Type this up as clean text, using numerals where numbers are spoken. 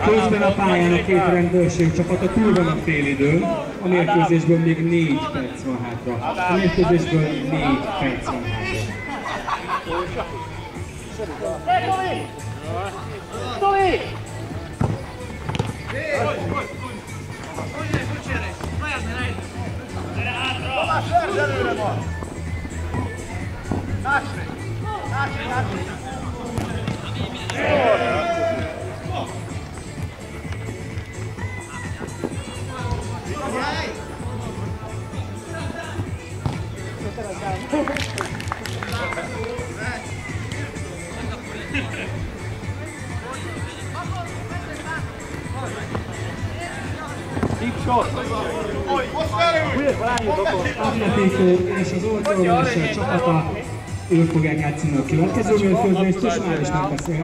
Közben a pályán a két rendőrségcsapata túl van a félidőn, a mérkőzésből még 4 perc van hátra. A mérkőzésből 4 perc van hátra. Tomi! Előre van! Násri! Atletico és az Ortodox csapata, ők fogják játszani a következő mérkőzést, és már is megbeszélhetünk.